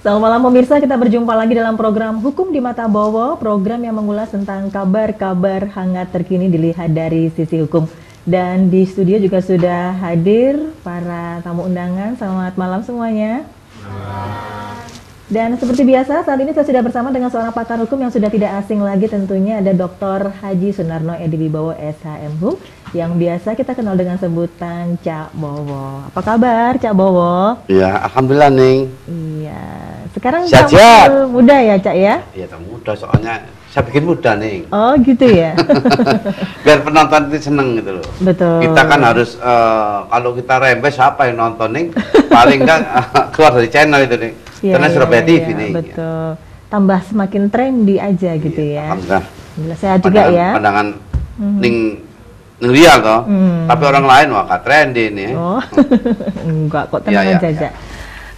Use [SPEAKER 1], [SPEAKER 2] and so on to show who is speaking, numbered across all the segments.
[SPEAKER 1] Selamat malam pemirsa, kita berjumpa lagi dalam program Hukum di Mata Bowo, program yang mengulas tentang kabar-kabar hangat terkini dilihat dari sisi hukum. Dan di studio juga sudah hadir para tamu undangan. Selamat malam semuanya. Dan seperti biasa, saat ini saya sudah bersama dengan seorang pakar hukum yang sudah tidak asing lagi tentunya, ada Dr. Haji Sunarno Edi Wibowo SHMHum, yang biasa kita kenal dengan sebutan Cak Bowo. Apa kabar Cak Bowo?
[SPEAKER 2] Iya, alhamdulillah Ning.
[SPEAKER 1] Iya, sekarang
[SPEAKER 2] Sehat-sehat.
[SPEAKER 1] kamu muda ya Cak ya?
[SPEAKER 2] Iya, muda soalnya saya bikin muda Ning.
[SPEAKER 1] Oh gitu ya?
[SPEAKER 2] Biar penonton itu seneng gitu loh.
[SPEAKER 1] Betul.
[SPEAKER 2] Kita kan harus, kalau kita rembes siapa yang nonton Ning? Paling enggak keluar dari channel itu Ning.
[SPEAKER 1] Iya,
[SPEAKER 2] Karena Surabaya TV nih.
[SPEAKER 1] Betul. Tambah semakin trendy aja gitu ya.
[SPEAKER 2] Alhamdulillah.
[SPEAKER 1] Alhamdulillah sehat juga ya.
[SPEAKER 2] Pandangan Ning real toh. Tapi orang lain wah gak trendy nih.
[SPEAKER 1] Oh. Enggak kok, tenang
[SPEAKER 2] Iya,
[SPEAKER 1] aja.
[SPEAKER 2] iya.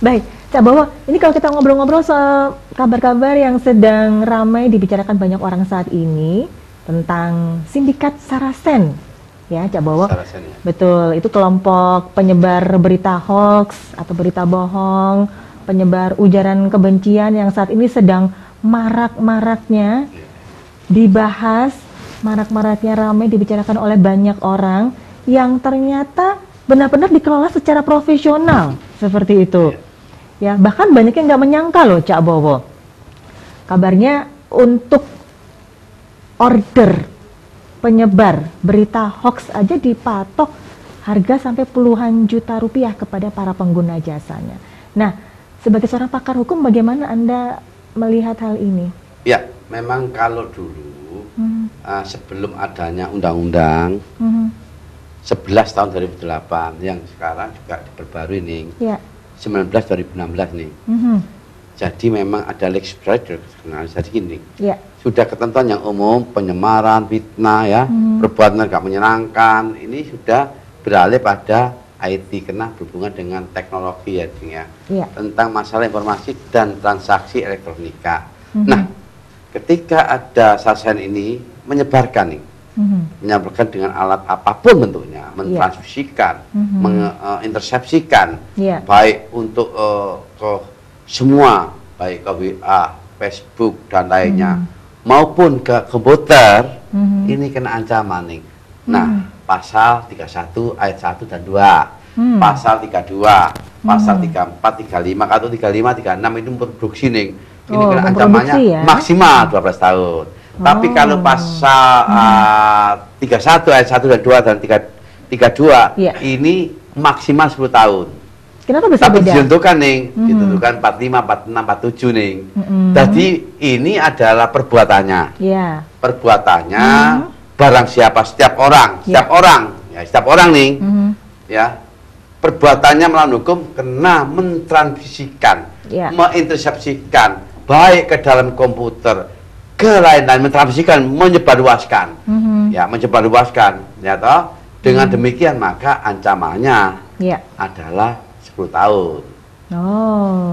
[SPEAKER 1] Baik, Cak Bowo, ini kalau kita ngobrol-ngobrol soal kabar-kabar yang sedang ramai dibicarakan banyak orang saat ini tentang sindikat Sarasen. Ya, Cak Bowo.
[SPEAKER 2] Sarasen, ya.
[SPEAKER 1] Betul, itu kelompok penyebar berita hoax atau berita bohong, penyebar ujaran kebencian yang saat ini sedang marak-maraknya dibahas, marak-maraknya ramai dibicarakan oleh banyak orang yang ternyata benar-benar dikelola secara profesional seperti itu. Ya, bahkan banyak yang nggak menyangka loh Cak Bowo. Kabarnya untuk order penyebar berita hoax aja dipatok harga sampai puluhan juta rupiah kepada para pengguna jasanya. Nah, sebagai seorang pakar hukum, bagaimana Anda melihat hal ini?
[SPEAKER 2] Ya, memang kalau dulu sebelum adanya undang-undang 11 tahun 2008 yang sekarang juga diperbarui nih,
[SPEAKER 1] Ya.
[SPEAKER 2] 19 2016 nih. Jadi memang ada lex specialis jadi gini.
[SPEAKER 1] Ya.
[SPEAKER 2] Sudah ketentuan yang umum, penyemaran, fitnah ya, perbuatan tidak menyenangkan, ini sudah beralih pada IT karena berhubungan dengan teknologi ya, Ding, ya. Tentang masalah informasi dan transaksi elektronika. Nah, ketika ada Sarasen ini menyebarkan nih, menyampaikan dengan alat apapun bentuknya, mentransmisikan, mengintersepsikan, baik untuk ke semua, baik ke WA, Facebook dan lainnya, maupun ke komputer, ini kena ancaman nih. Nah, pasal 31 ayat 1 dan 2, pasal 32, pasal 34, 35, atau 35, 36 itu produksi nih. Ini kena ancamannya ya? Maksimal 12 tahun. Tapi kalau pasal 31 ayat 1 dan 2 dan 32 ini maksimal 10 tahun.
[SPEAKER 1] Kenapa bisa
[SPEAKER 2] tapi
[SPEAKER 1] beda?
[SPEAKER 2] ditentukan nih, ditentukan 45, 46, 47 nih. Jadi ini adalah perbuatannya. Perbuatannya barang siapa, setiap orang, setiap orang nih, ya, perbuatannya melawan hukum kena mentransmisikan, mengintersepsikan, baik ke dalam komputer, ke lain-lain, mentransmisikan, menyebarluaskan, ya, menyebarluaskan, ya toh. Dengan demikian maka ancamannya adalah 10 tahun.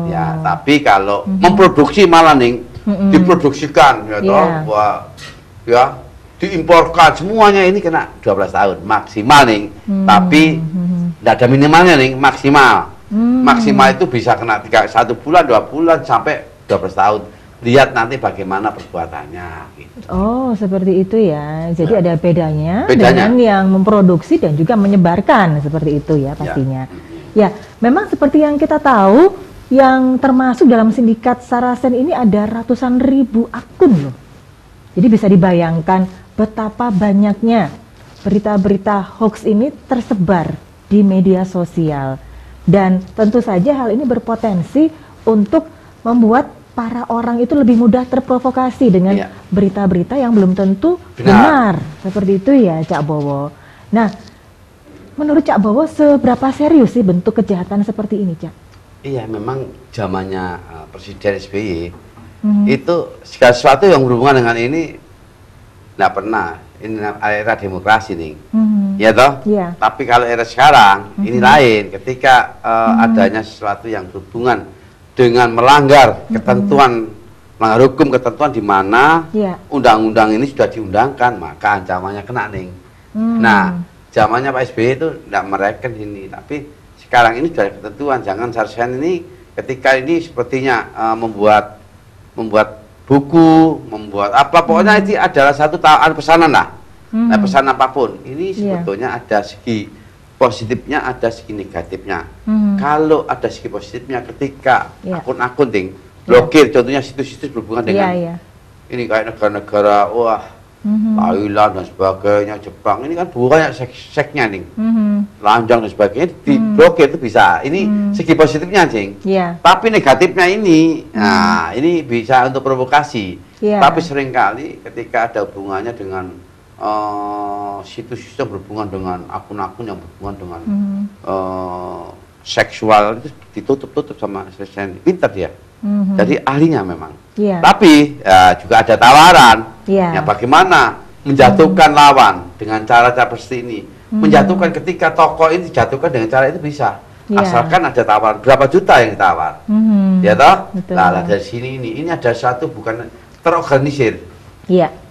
[SPEAKER 2] Ya, tapi kalau memproduksi malah nih, diproduksikan, ya toh, wah, ya, diimporkan semuanya, ini kena 12 tahun maksimal nih. Tapi tidak ada minimalnya nih, maksimal. Maksimal itu bisa kena 1 bulan, 2 bulan sampai 12 tahun. Lihat nanti bagaimana perbuatannya gitu.
[SPEAKER 1] Oh, seperti itu ya. Jadi ada bedanya dengan yang memproduksi dan juga menyebarkan, seperti itu ya pastinya. Ya, memang seperti yang kita tahu, yang termasuk dalam sindikat Sarasen ini ada ratusan ribu akun loh. Jadi bisa dibayangkan betapa banyaknya berita-berita hoax ini tersebar di media sosial. Dan tentu saja hal ini berpotensi untuk membuat para orang itu lebih mudah terprovokasi dengan berita-berita yang belum tentu benar. Seperti itu ya Cak Bowo. Nah, menurut Cak Bowo seberapa serius sih bentuk kejahatan seperti ini, Cak?
[SPEAKER 2] Iya, memang zamannya Presiden SBY itu segala sesuatu yang berhubungan dengan ini tidak pernah. Ini era demokrasi nih, ya toh. Tapi kalau era sekarang ini lain. Ketika adanya sesuatu yang berhubungan dengan melanggar ketentuan, melanggar hukum, ketentuan di mana undang-undang ini sudah diundangkan, maka ancamannya kena nih. Nah, zamannya Pak SBY itu tidak mereken ini, tapi sekarang ini sudah ada ketentuan, jangan Sarasen ini ketika ini sepertinya membuat buku, membuat apa, pokoknya itu adalah satu pesanan lah. Nah, pesan apapun ini sebetulnya ada segi positifnya, ada segi negatifnya. Kalau ada segi positifnya, ketika akun-akun blokir, contohnya situs-situs berhubungan dengan ini kayak negara-negara, wah, Thailand dan sebagainya, Jepang, ini kan banyak seksnya nih, lanjang dan sebagainya, diblokir itu bisa. Ini segi positifnya, tapi negatifnya ini, nah ini bisa untuk provokasi. Tapi seringkali ketika ada hubungannya dengan situs-situs yang berhubungan dengan akun-akun yang berhubungan dengan seksual, itu ditutup-tutup sama pintar dia. Jadi ahlinya memang. Tapi juga ada tawaran. Ya bagaimana menjatuhkan lawan dengan cara-cara seperti ini. Menjatuhkan ketika tokoh ini dijatuhkan dengan cara itu bisa. Asalkan ada tawaran. Berapa juta yang ditawar. Ya toh? Nah, dari sini ini ada satu bukan terorganisir.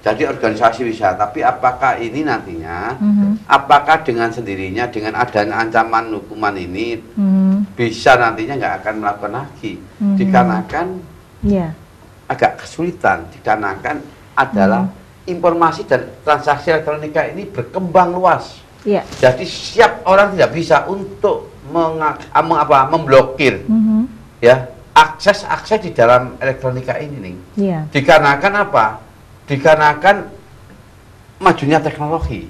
[SPEAKER 2] Jadi organisasi bisa. Tapi apakah ini nantinya, apakah dengan sendirinya, dengan adanya ancaman hukuman ini, bisa nantinya nggak akan melakukan lagi, dikarenakan agak kesulitan, dikarenakan adalah informasi dan transaksi elektronika ini berkembang luas. Jadi setiap orang tidak bisa untuk memblokir akses di dalam elektronika ini nih. Dikarenakan apa? Dikarenakan majunya teknologi.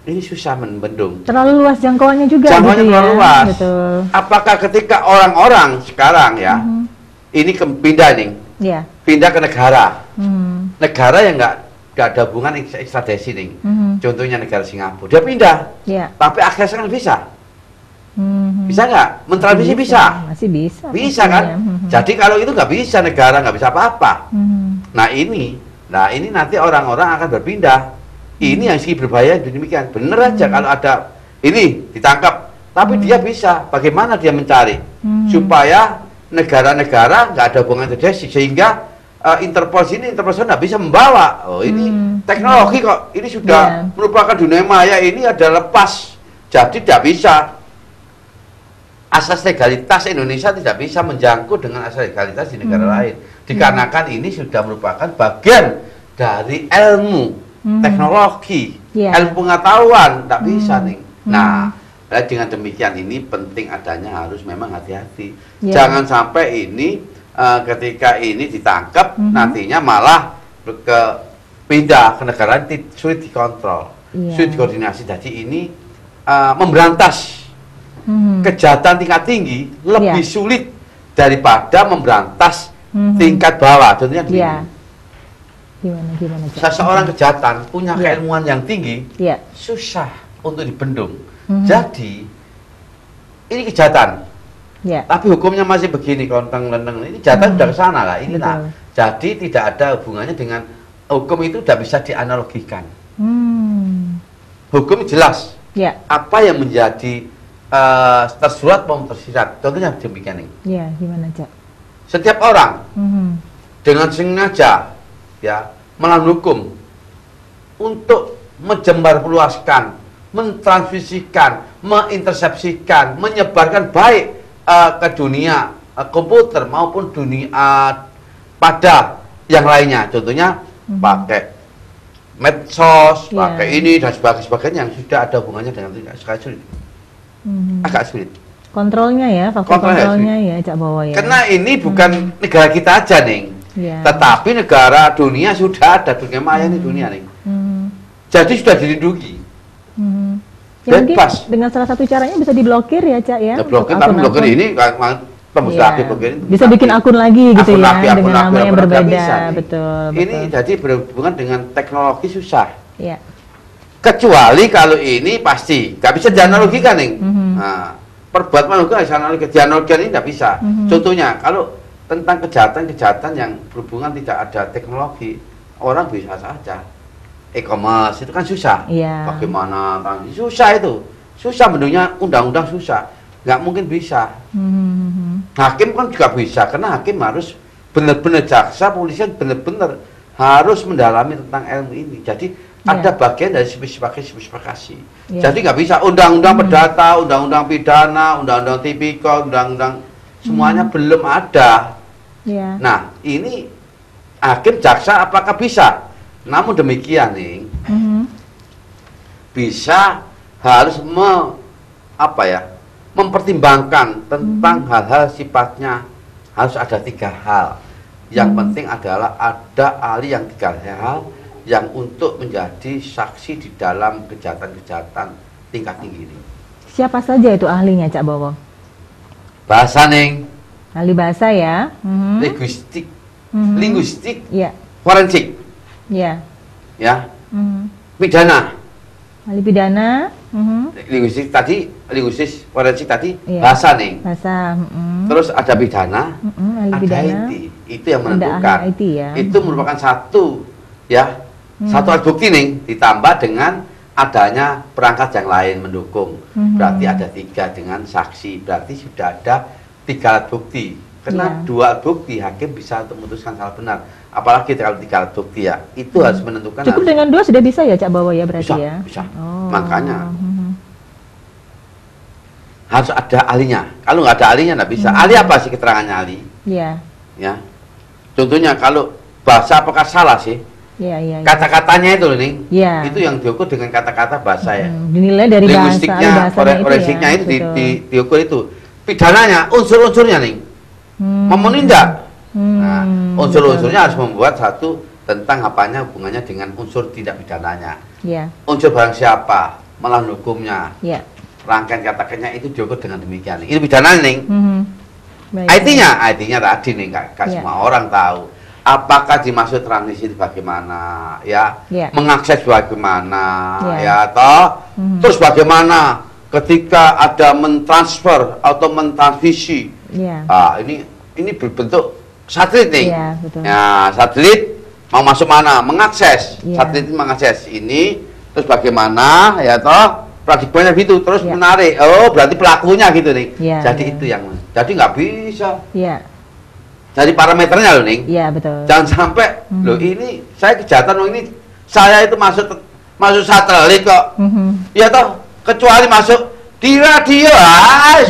[SPEAKER 2] Ini susah membendung.
[SPEAKER 1] Terlalu luas jangkauannya juga.
[SPEAKER 2] Jangkauannya
[SPEAKER 1] gitu
[SPEAKER 2] terlalu luas.
[SPEAKER 1] Betul.
[SPEAKER 2] Apakah ketika orang-orang sekarang ini pindah nih, pindah ke negara, negara yang nggak ada hubungan ekstradisi nih, contohnya negara Singapura, dia pindah, tapi aksesnya kan bisa, bisa nggak? Mentransmisi bisa,
[SPEAKER 1] masih bisa,
[SPEAKER 2] bisa kan? Jadi kalau itu nggak bisa, negara nggak bisa apa-apa. Nah ini nanti orang-orang akan berpindah. Ini yang sih berbahaya demikian. Bener aja kalau ada ini ditangkap, tapi dia bisa. Bagaimana dia mencari supaya negara-negara nggak ada hubungan terjadi, sehingga Interpol nggak bisa membawa. Oh ini teknologi kok. Ini sudah merupakan dunia maya. Ini ada lepas. Jadi tidak bisa. Asas legalitas Indonesia tidak bisa menjangkut dengan asas legalitas di negara lain. Dikarenakan ini sudah merupakan bagian dari ilmu teknologi, ilmu pengetahuan, tidak bisa nih. Nah, dengan demikian ini penting adanya harus memang hati-hati. Jangan sampai ini ketika ini ditangkap, nantinya malah pindah ke negara sulit dikontrol, sulit dikoordinasi. Jadi ini memberantas kejahatan tingkat tinggi lebih sulit daripada memberantas tingkat bawah. Contohnya begini. Gimana? Seseorang kejahatan punya keilmuan yang tinggi, susah untuk dibendung. Jadi ini kejahatan, tapi hukumnya masih begini, klonteng-lenteng. Ini kejahatan sudah ke sana lah. Ini lah. Jadi tidak ada hubungannya dengan hukum, itu tidak bisa dianalogikan. Hukum jelas. Apa yang menjadi tersurat maupun tersirat. Contohnya demikian ini.
[SPEAKER 1] Gimana, Cak?
[SPEAKER 2] Setiap orang dengan sengaja melawan hukum untuk menjembarluaskan, mentransmisikan, mengintersepsikan, menyebarkan baik ke dunia komputer maupun dunia pada yang lainnya. Contohnya pakai medsos, pakai ini dan sebagainya yang sudah ada hubungannya dengan itu, agak sulit.
[SPEAKER 1] Kontrolnya faktor kontrolnya Cak Bowo ya.
[SPEAKER 2] Karena ini bukan negara kita aja nih. Tetapi negara dunia sudah ada, dunia maya ini dunia nih. Jadi sudah dilindungi.
[SPEAKER 1] Bebas. Dengan salah satu caranya bisa diblokir ya, Cak ya.
[SPEAKER 2] Blokir, tapi blokir ini pemusnahkan blokir ini.
[SPEAKER 1] Bisa bikin akun lagi gitu ya, dengan nama yang berbeda.
[SPEAKER 2] Bisa,
[SPEAKER 1] betul.
[SPEAKER 2] Ini jadi berhubungan dengan teknologi susah. Kecuali kalau ini pasti nggak bisa dianalogikan nih. Nah, perbuatan hukum dianalogikan ini nggak bisa. Contohnya kalau tentang kejahatan-kejahatan yang berhubungan tidak ada teknologi, orang bisa saja. E-commerce itu kan susah. Bagaimana? Susah itu. Susah menurutnya undang-undang susah. Nggak mungkin bisa. Hakim kan juga bisa, karena hakim harus benar-benar, jaksa, polisi benar-benar harus mendalami tentang ilmu ini. Jadi ada bagian dari spesifikasi. Jadi nggak bisa undang-undang perdata, undang-undang pidana, undang-undang tipikor, undang-undang semuanya belum ada. Nah, ini hakim jaksa apakah bisa? Namun demikian nih, bisa harus mempertimbangkan tentang hal-hal sifatnya harus ada 3 hal. Yang penting adalah ada ahli yang 3 hal yang untuk menjadi saksi di dalam kejahatan-kejahatan tingkat tinggi ini.
[SPEAKER 1] Siapa saja itu ahlinya, Cak Bowo?
[SPEAKER 2] Bahasa Neng.
[SPEAKER 1] Ahli bahasa ya.
[SPEAKER 2] Linguistik, forensik. Ya. Pidana.
[SPEAKER 1] Ahli pidana.
[SPEAKER 2] Linguistik forensik tadi bahasa Neng.
[SPEAKER 1] Bahasa.
[SPEAKER 2] Terus ada pidana,
[SPEAKER 1] ahli
[SPEAKER 2] ada
[SPEAKER 1] pidana.
[SPEAKER 2] IT. Itu yang menentukan.
[SPEAKER 1] IT, ya.
[SPEAKER 2] Itu merupakan satu alat bukti nih, ditambah dengan adanya perangkat yang lain mendukung. Berarti ada 3 dengan saksi. Berarti sudah ada 3 alat bukti. Karena 2 alat bukti hakim bisa untuk memutuskan salah benar. Apalagi kalau 3 alat bukti ya, itu harus menentukan.
[SPEAKER 1] Cukup dengan 2 sudah bisa ya, Cak Bowo ya berarti ya?
[SPEAKER 2] Bisa. Makanya harus ada ahlinya. Kalau nggak ada ahlinya nggak bisa. Ahli apa sih keterangannya ahli? Ya. Contohnya kalau bahasa apakah salah sih? Kata-katanya itu nih, itu yang diukur dengan kata-kata bahasa ya.
[SPEAKER 1] Dinilai dari
[SPEAKER 2] linguistiknya, forensiknya itu diukur itu. Pidananya, unsur-unsurnya nih, memenuhi enggak? Nah, unsur-unsurnya harus membuat satu tentang hubungannya dengan unsur tindak pidananya. Unsur barang siapa, melawan hukumnya. Rangkaian kata-katanya itu diukur dengan demikian. Itu pidana nih. IT-nya tadi nih, nggak semua orang tahu. Apakah dimaksud transisi bagaimana, mengakses bagaimana, terus bagaimana ketika ada mentransfer atau mentransmisi, ini berbentuk satelit nih, satelit mau masuk mana, mengakses, satelit mengakses ini, terus bagaimana, paradigmanya gitu, terus menarik, berarti pelakunya gitu nih, jadi itu yang, jadi nggak bisa. Dari parameternya loh nih.
[SPEAKER 1] Betul.
[SPEAKER 2] Jangan sampai loh ini saya kejahatan loh ini saya itu masuk satelit kok. Ya toh kecuali masuk di radio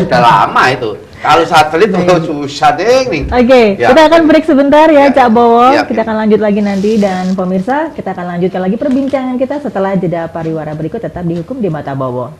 [SPEAKER 2] sudah lama itu. Kalau satelit susah deh nih.
[SPEAKER 1] Oke, kita akan break sebentar ya, Cak Bowo. Kita akan lanjut lagi nanti dan pemirsa kita akan lanjutkan lagi perbincangan kita setelah jeda pariwara berikut. Tetap dihukum di Mata Bowo.